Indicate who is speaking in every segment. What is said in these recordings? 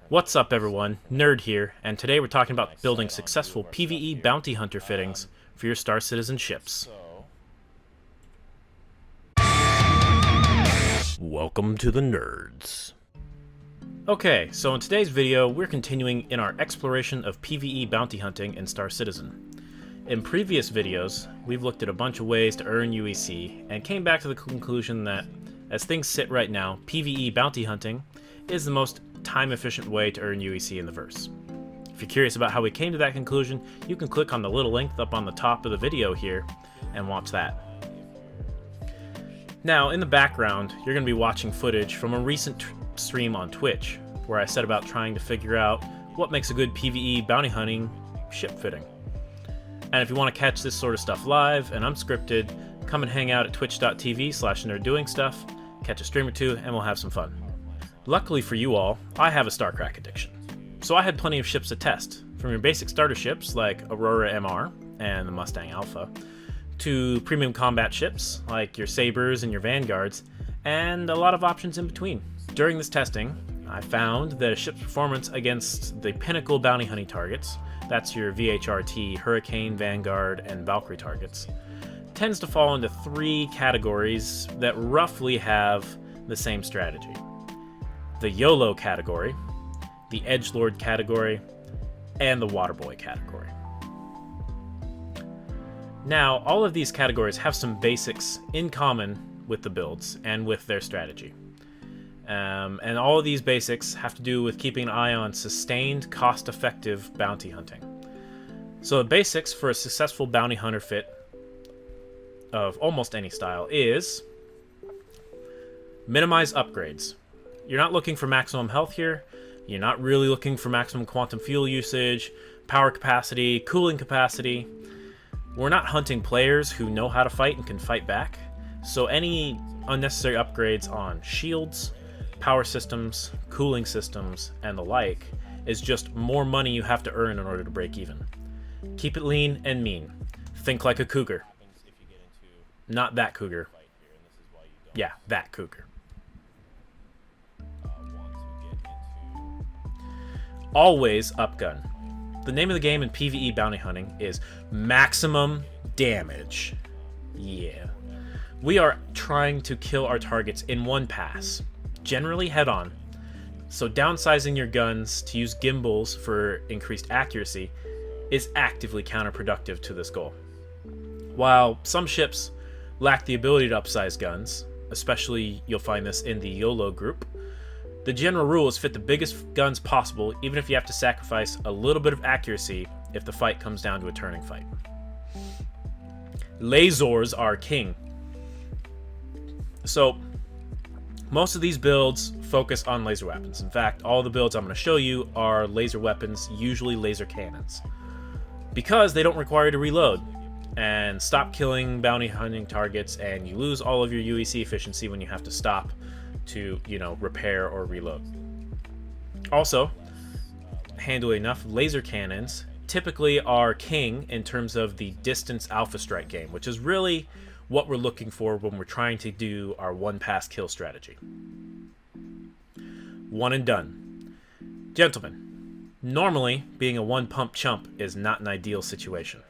Speaker 1: What's up everyone, Nerd here, and today we're talking about building successful PvE bounty hunter fittings for your Star Citizen ships. Welcome to the Nerds. Okay, so in today's video, we're continuing in our exploration of PvE bounty hunting in Star Citizen. In previous videos, we've looked at a bunch of ways to earn UEC, and came back to the conclusion that, as things sit right now, PvE bounty hunting is the most time-efficient way to earn UEC in the verse. If you're curious about how we came to that conclusion, you can click on the little link up on the top of the video here and watch that. Now, in the background, you're going to be watching footage from a recent stream on Twitch, where I set about trying to figure out what makes a good PvE bounty hunting ship fitting. And if you want to catch this sort of stuff live and unscripted, come and hang out at twitch.tv/nerddoingstuff, catch a stream or two, and we'll have some fun. Luckily for you all, I have a StarCrack addiction, so I had plenty of ships to test, from your basic starter ships like Aurora MR and the Mustang Alpha, to premium combat ships like your Sabres and your Vanguards, and a lot of options in between. During this testing, I found that a ship's performance against the pinnacle bounty hunting targets, that's your VHRT, Hurricane, Vanguard, and Valkyrie targets, tends to fall into three categories that roughly have the same strategy. The Yolo category, the Edgelord category, and the Waterboy category. Now, all of these categories have some basics in common with the builds and with their strategy. And all of these basics have to do with keeping an eye on sustained, cost-effective bounty hunting. So the basics for a successful bounty hunter fit of almost any style is minimize upgrades. You're not looking for maximum health here. You're not really looking for maximum quantum fuel usage, power capacity, cooling capacity. We're not hunting players who know how to fight and can fight back. So any unnecessary upgrades on shields, power systems, cooling systems, and the like is just more money you have to earn in order to break even. Keep it lean and mean. Think like a cougar. Not that cougar. Yeah, that cougar. Always upgun. The name of the game in PvE bounty hunting is maximum damage. Yeah. We are trying to kill our targets in one pass, generally head-on. So downsizing your guns to use gimbals for increased accuracy is actively counterproductive to this goal. While some ships lack the ability to upsize guns, especially you'll find this in the Yolo group, the general rule is fit the biggest guns possible, even if you have to sacrifice a little bit of accuracy if the fight comes down to a turning fight. Lasers are king. So, most of these builds focus on laser weapons. In fact, all the builds I'm going to show you are laser weapons, usually laser cannons, because they don't require you to reload and stop killing bounty hunting targets, and you lose all of your UEC efficiency when you have to stop to, repair or reload. Also, handily enough, laser cannons typically are king in terms of the distance alpha strike game, which is really what we're looking for when we're trying to do our one-pass kill strategy. One and done. Gentlemen, normally being a one-pump chump is not an ideal situation.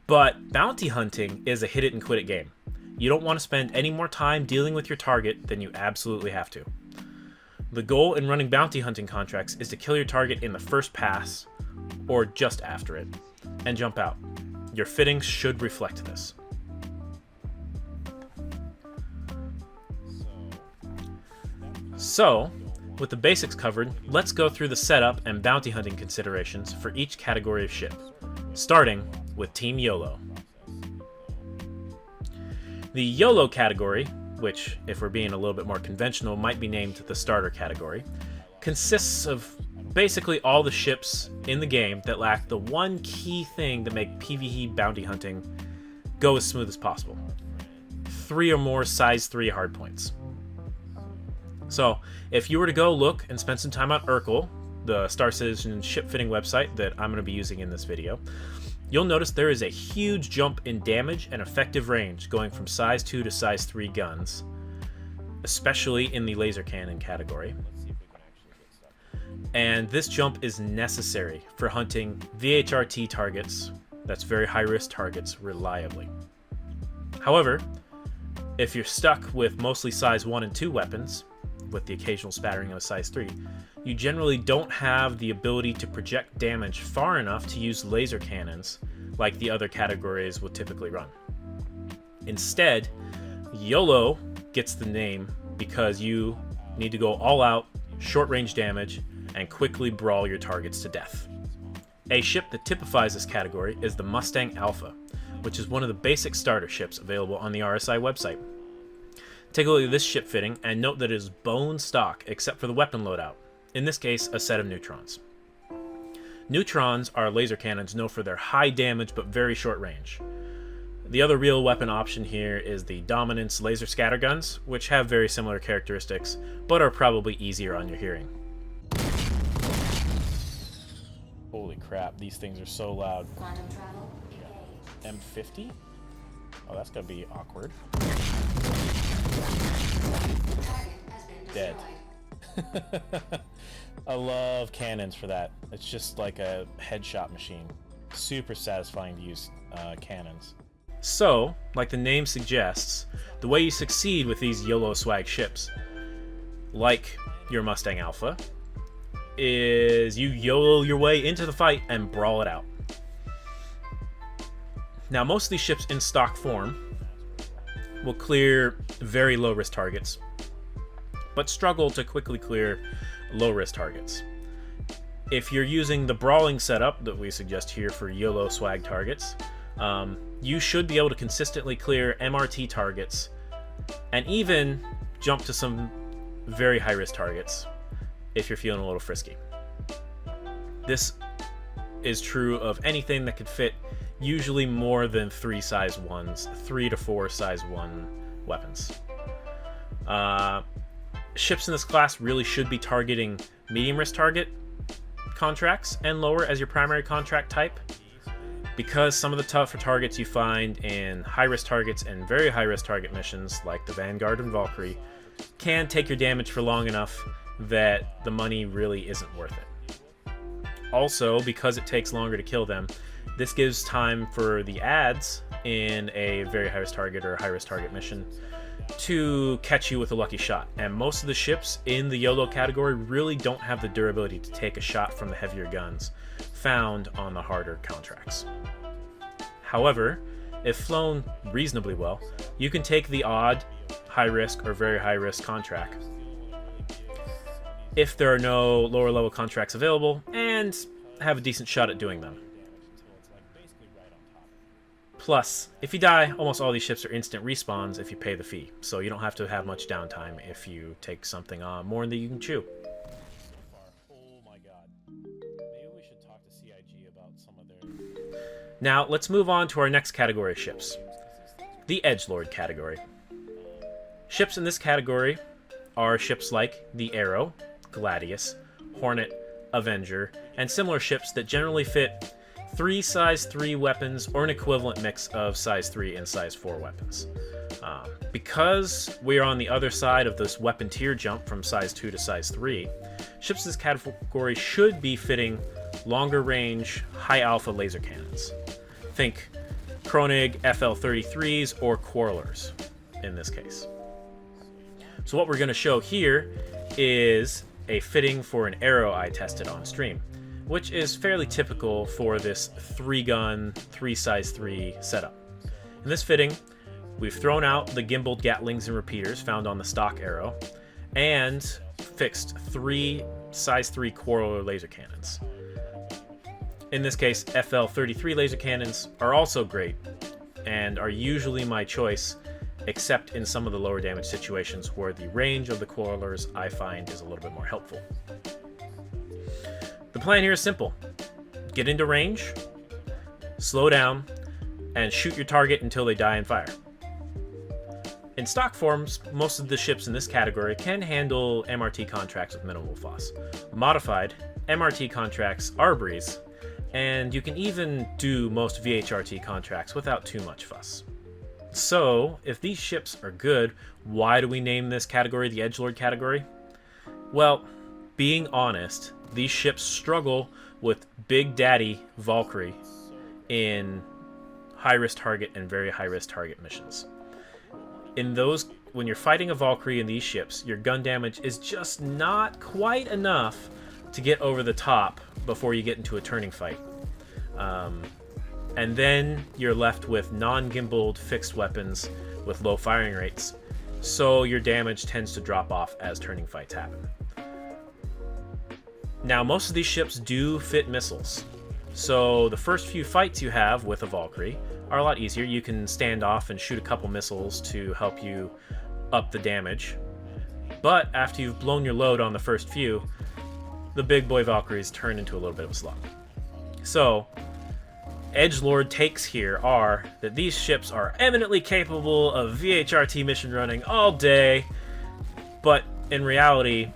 Speaker 1: But bounty hunting is a hit-it-and-quit-it game. You don't want to spend any more time dealing with your target than you absolutely have to. The goal in running bounty hunting contracts is to kill your target in the first pass, or just after it, and jump out. Your fittings should reflect this. So, with the basics covered, let's go through the setup and bounty hunting considerations for each category of ship, starting with Team Yolo. The Yolo category, which, if we're being a little bit more conventional, might be named the starter category, consists of basically all the ships in the game that lack the one key thing to make PvE bounty hunting go as smooth as possible. 3 or more size 3 hardpoints. So, if you were to go look and spend some time on Urkel, the Star Citizen ship fitting website that I'm going to be using in this video, you'll notice there is a huge jump in damage and effective range going from size 2 to size 3 guns, especially in the laser cannon category. And this jump is necessary for hunting VHRT targets, that's very high-risk targets, reliably. However, if you're stuck with mostly size 1 and 2 weapons, with the occasional spattering of a size 3, you generally don't have the ability to project damage far enough to use laser cannons like the other categories would typically run. Instead, Yolo gets the name because you need to go all out, short-range damage, and quickly brawl your targets to death. A ship that typifies this category is the Mustang Alpha, which is one of the basic starter ships available on the RSI website. Take a look at this ship fitting and note that it is bone stock except for the weapon loadout, in this case a set of neutrons. Neutrons are laser cannons known for their high damage but very short range. The other real weapon option here is the Dominance laser scatter guns, which have very similar characteristics but are probably easier on your hearing. Holy crap, these things are so loud.
Speaker 2: Quantum travel.
Speaker 1: M50? Oh, that's gonna be awkward. Dead. I love cannons for that. It's just like a headshot machine. Super satisfying to use cannons. So, like the name suggests, the way you succeed with these YOLO swag ships, like your Mustang Alpha, is you YOLO your way into the fight and brawl it out. Now, most of these ships in stock form will clear very low-risk targets, but struggle to quickly clear low-risk targets. If you're using the brawling setup that we suggest here for YOLO swag targets, you should be able to consistently clear MRT targets and even jump to some very high-risk targets if you're feeling a little frisky. This is true of anything that could fit usually more than 3 size 1s, 3 to 4 size 1 weapons. Ships in this class really should be targeting medium risk target contracts and lower as your primary contract type, because some of the tougher targets you find in high risk targets and very high risk target missions like the Vanguard and Valkyrie can take your damage for long enough that the money really isn't worth it. Also, because it takes longer to kill them, this gives time for the ads in a very high risk target or high risk target mission to catch you with a lucky shot. And most of the ships in the YOLO category really don't have the durability to take a shot from the heavier guns found on the harder contracts. However, if flown reasonably well, you can take the odd high risk or very high risk contract if there are no lower level contracts available and have a decent shot at doing them. Plus, if you die, almost all these ships are instant respawns if you pay the fee, so you don't have to have much downtime if you take something on more than you can chew. Now, let's move on to our next category of ships, the Edgelord category. Ships in this category are ships like the Arrow, Gladius, Hornet, Avenger, and similar ships that generally fit 3 size 3 weapons or an equivalent mix of size 3 and size 4 weapons. Because we are on the other side of this weapon tier jump from size 2 to size 3, ships in this category should be fitting longer range, high alpha laser cannons. Think Kronig FL-33s or Quarrelers in this case. So what we're going to show here is a fitting for an Arrow I tested on stream, which is fairly typical for this 3-gun, 3 size 3 setup. In this fitting, we've thrown out the gimbaled Gatlings and repeaters found on the stock Arrow, and fixed 3 size 3 Quarreler laser cannons. In this case, FL-33 laser cannons are also great, and are usually my choice, except in some of the lower damage situations where the range of the Quarrelers I find is a little bit more helpful. The plan here is simple. Get into range, slow down, and shoot your target until they die and fire. In stock forms, most of the ships in this category can handle MRT contracts with minimal fuss. Modified, MRT contracts are a breeze, and you can even do most VHRT contracts without too much fuss. So, if these ships are good, why do we name this category the Edgelord category? Well, being honest, these ships struggle with Big Daddy Valkyrie in high-risk target and very high-risk target missions. In those, when you're fighting a Valkyrie in these ships, your gun damage is just not quite enough to get over the top before you get into a turning fight. And then you're left with non-gimbaled fixed weapons with low firing rates, so your damage tends to drop off as turning fights happen. Now, most of these ships do fit missiles, so the first few fights you have with a Valkyrie are a lot easier. You can stand off and shoot a couple missiles to help you up the damage, but after you've blown your load on the first few, the big boy Valkyries turn into a little bit of a slog. So, Edgelord takes here are that these ships are eminently capable of VHRT mission running all day, but in reality,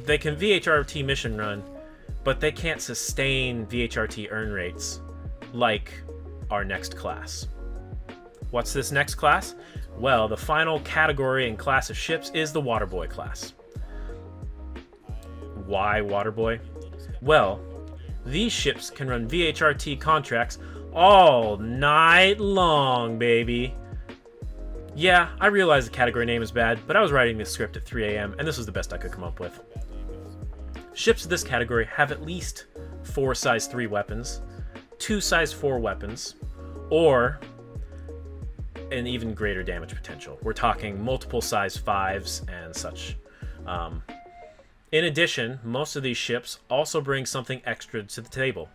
Speaker 1: they can VHRT mission run, but they can't sustain VHRT earn rates like our next class. What's this next class? Well, the final category and class of ships is the Waterboy class. Why Waterboy? Well, these ships can run VHRT contracts all night long, baby. Yeah, I realize the category name is bad, but I was writing this script at 3 a.m. and this was the best I could come up with. Ships of this category have at least 4 size 3 weapons, 2 size 4 weapons, or an even greater damage potential. We're talking multiple size 5s and such. In addition, most of these ships also bring something extra to the table.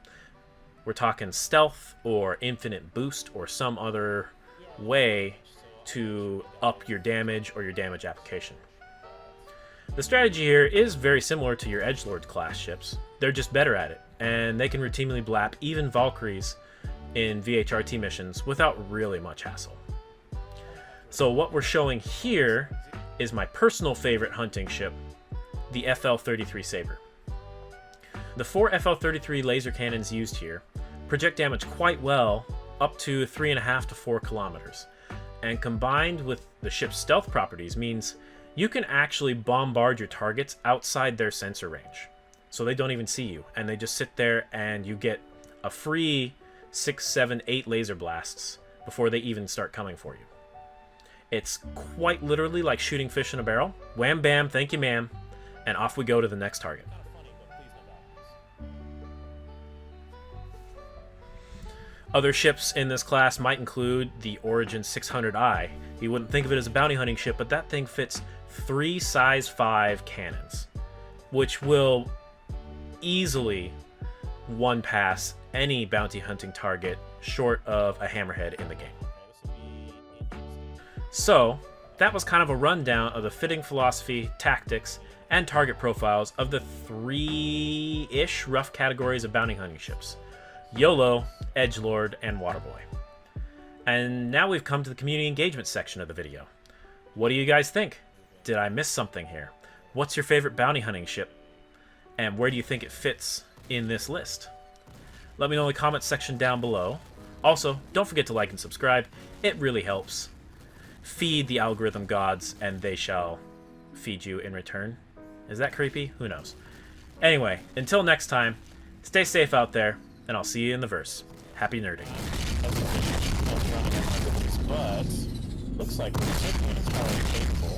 Speaker 1: We're talking stealth or infinite boost or some other way to up your damage or your damage application. The strategy here is very similar to your Edgelord class ships. They're just better at it, and they can routinely blap even Valkyries in VHRT missions without really much hassle. So what we're showing here is my personal favorite hunting ship, the FL-33 Saber. The 4 FL-33 laser cannons used here project damage quite well, up to 3.5 to 4 kilometers, and combined with the ship's stealth properties means you can actually bombard your targets outside their sensor range, so they don't even see you, and they just sit there and you get a free 6, 7, 8 laser blasts before they even start coming for you. It's quite literally like shooting fish in a barrel. Wham bam, thank you ma'am, and off we go to the next target. Other ships in this class might include the Origin 600i. You wouldn't think of it as a bounty hunting ship, but that thing fits 3 size 5 cannons, which will easily one-pass any bounty hunting target short of a hammerhead in the game. So, that was kind of a rundown of the fitting philosophy, tactics, and target profiles of the 3-ish rough categories of bounty hunting ships: Yolo, Edgelord, and Waterboy. And now we've come to the community engagement section of the video. What do you guys think? Did I miss something here? What's your favorite bounty hunting ship? And where do you think it fits in this list? Let me know in the comments section down below. Also, don't forget to like and subscribe. It really helps. Feed the algorithm gods, and they shall feed you in return. Is that creepy? Who knows? Anyway, until next time, stay safe out there, and I'll see you in the verse. Happy nerding.
Speaker 2: But looks like we're taking it as far as capable.